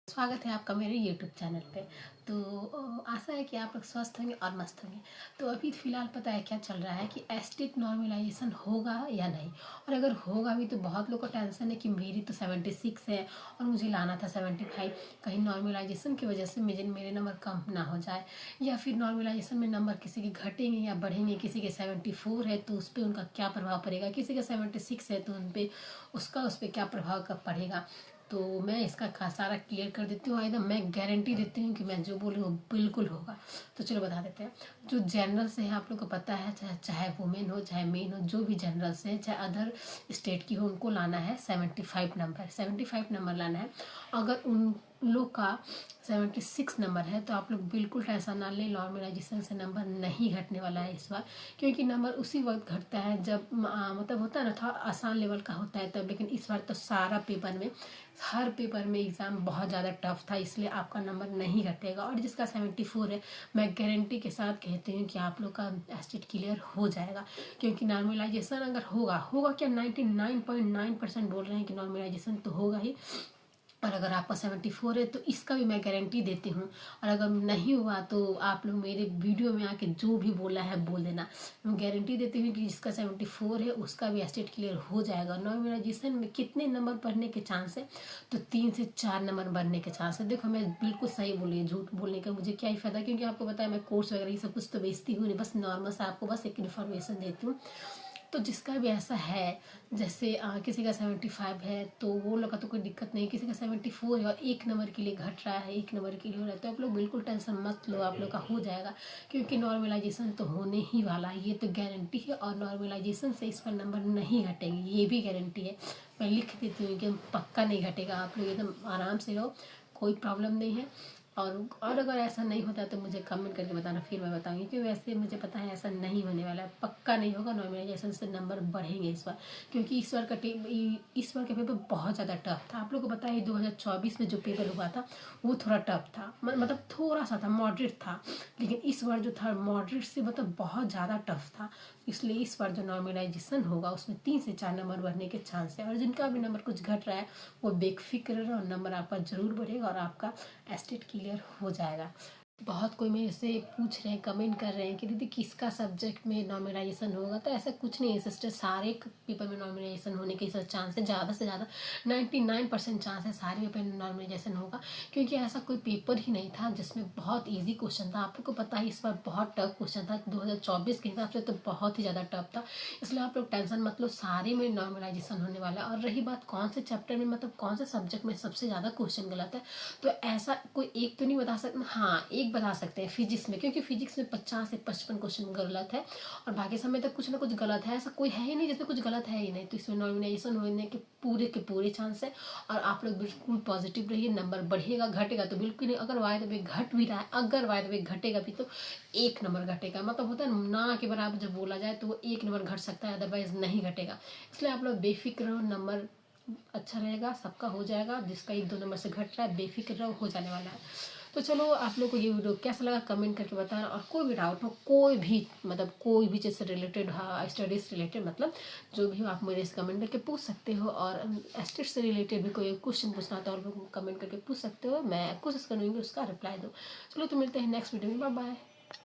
स्वागत है आपका मेरे YouTube चैनल पे। तो आशा है कि आप लोग स्वस्थ होंगे और मस्त होंगे। तो अभी फ़िलहाल पता है क्या चल रहा है कि एस्टेट नॉर्मलाइजेशन होगा या नहीं, और अगर होगा भी तो बहुत लोग को टेंशन है कि मेरी तो 76 है और मुझे लाना था 75। कहीं नॉर्मलाइजेशन की वजह से मेरे नंबर कम ना हो जाए, या फिर नॉर्मलाइजेशन में नंबर किसी के घटेंगे या बढ़ेंगे। किसी के 74 है तो उस पर उनका क्या प्रभाव पड़ेगा, किसी का 76 है तो उस पर क्या प्रभाव कब पड़ेगा। तो मैं इसका सारा क्लियर कर देती हूँ। एकदम मैं गारंटी देती हूँ कि मैं जो बोलूँ वो बिल्कुल होगा। तो चलो बता देते हैं। जो जनरल से है आप लोग को पता है, चाहे वुमेन हो चाहे मेन हो, जो भी जनरल से है चाहे अदर स्टेट की हो, उनको लाना है 75 नंबर लाना है। अगर उन लोग का 76 नंबर है तो आप लोग बिल्कुल टेंशन ना लें, नॉर्मलाइजेशन से नंबर नहीं घटने वाला है इस बार। क्योंकि नंबर उसी वक्त घटता है जब मतलब होता है ना, थोड़ा आसान लेवल का होता है तब। लेकिन इस बार तो हर पेपर में एग्ज़ाम बहुत ज़्यादा टफ था, इसलिए आपका नंबर नहीं घटेगा। और जिसका 74 है, मैं गारंटी के साथ कहती हूँ कि आप लोग का एस्टेट क्लियर हो जाएगा। क्योंकि नॉर्मलाइजेशन अगर होगा क्या, 99.9% बोल रहे हैं कि नॉर्मलाइजेशन तो होगा ही। और अगर आपका 74 है तो इसका भी मैं गारंटी देती हूँ। और अगर नहीं हुआ तो आप लोग मेरे वीडियो में आके जो भी बोला है बोल देना। मैं गारंटी देती हूँ कि जिसका 74 है उसका भी एस्टेट क्लियर हो जाएगा। नॉर्मलाइजेशन में कितने नंबर बढ़ने के चांस है, तो 3 से 4 नंबर बढ़ने के चांस है। देखो मैं बिल्कुल सही बोली, झूठ बोलने का मुझे क्या ही फायदा, क्योंकि आपको पता है मैं कोर्स वगैरह ये सब कुछ तो बेचती हूँ नहीं, बस नॉर्मल से आपको बस एक इन्फॉर्मेशन देती हूँ। तो जिसका भी ऐसा है, जैसे किसी का 75 है तो वो लोग का तो कोई दिक्कत नहीं, किसी का 74 है और एक नंबर के लिए घट रहा है, एक नंबर के लिए हो रहा है, तो आप लोग बिल्कुल टेंशन मत लो, आप लोग का हो जाएगा। क्योंकि नॉर्मलाइजेशन तो होने ही वाला है, ये तो गारंटी है। और नॉर्मलाइजेशन से इस पर नंबर नहीं घटेंगे, ये भी गारंटी है। मैं लिख देती हूँ कि पक्का नहीं घटेगा। आप लोग एकदम आराम से रहो, कोई प्रॉब्लम नहीं है। और अगर ऐसा नहीं होता तो मुझे कमेंट करके बताना, फिर मैं बताऊंगी। क्योंकि वैसे मुझे पता है ऐसा नहीं होने वाला है, पक्का नहीं होगा। नॉर्मलाइजेशन से नंबर बढ़ेंगे इस बार, क्योंकि इस बार का पेपर बहुत ज़्यादा टफ था। आप लोग को पता है 2024 में जो पेपर हुआ था वो थोड़ा टफ था, मतलब थोड़ा सा था, मॉडरेट था। लेकिन इस बार जो था मॉडरेट से मतलब बहुत ज़्यादा टफ था। इसलिए इस बार जो नॉर्मलाइजेशन होगा उसमें 3 से 4 नंबर बढ़ने के चांस है। और जिनका भी नंबर कुछ घट रहा है वो बेफिक्र रहो, नंबर आपका ज़रूर बढ़ेगा और आपका एस्टेट क्लियर हो जाएगा। बहुत कोई मेरे से पूछ रहे हैं, कमेंट कर रहे हैं कि दीदी किसका सब्जेक्ट में नॉर्मलाइजेशन होगा। तो ऐसा कुछ नहीं है सिस्टर, सारे पेपर में नॉर्मलाइजेशन होने के चांस है, ज़्यादा से ज़्यादा 99% चांस है सारे पेपर में नॉर्मलाइजेशन होगा। क्योंकि ऐसा कोई पेपर ही नहीं था जिसमें बहुत ईजी क्वेश्चन था। आप लोग को पता है इस बार बहुत टफ क्वेश्चन था, 2024 के हिसाब से तो बहुत ही ज़्यादा टफ था। इसलिए आप लोग टेंशन मत लो, सारे में नॉर्मलाइजेशन होने वाला है। और रही बात कौन से चैप्टर में, मतलब कौन से सब्जेक्ट में सबसे ज़्यादा क्वेश्चन गलत है, तो ऐसा कोई एक तो नहीं बता सकते। हाँ, एक बता सकते हैं फिजिक्स में, क्योंकि फिजिक्स में 50 से 55 क्वेश्चन गलत है और बाकी सब में तो कुछ ना कुछ गलत है। ऐसा कोई है ही नहीं जिसमें कुछ गलत है ही नहीं। तो इसमें नॉर्मलाइजेशन होने के पूरे चांस है। और आप लोग बिल्कुल पॉजिटिव रहिए, नंबर बढ़ेगा घटेगा तो बिल्कुल नहीं। अगर वायद में घट भी रहा है, अगर वायद में घटेगा भी तो 1 नंबर घटेगा। मतलब होता है ना के बराबर जब बोला जाए तो वो 1 नंबर घट सकता है, अदरवाइज नहीं घटेगा। इसलिए आप लोग बेफिक्र रहो, नंबर अच्छा रहेगा, सबका हो जाएगा। जिसका 1-2 नंबर से घट रहा है बेफिक्र रहो, हो जाने वाला है। तो चलो, आप लोग को ये वीडियो कैसा लगा कमेंट करके बताना। और कोई भी डाउट हो, कोई भी चीज़ से रिलेटेड, हाँ स्टडीज से रिलेटेड, मतलब जो भी हो आप मेरे से कमेंट करके पूछ सकते हो। और एस्टेट से रिलेटेड भी कोई क्वेश्चन पूछना तो आप लोग कमेंट करके पूछ सकते हो, मैं कोशिश करूँगी उसका रिप्लाई दूँ। चलो तो मिलते हैं नेक्स्ट वीडियो में, बाय बाय।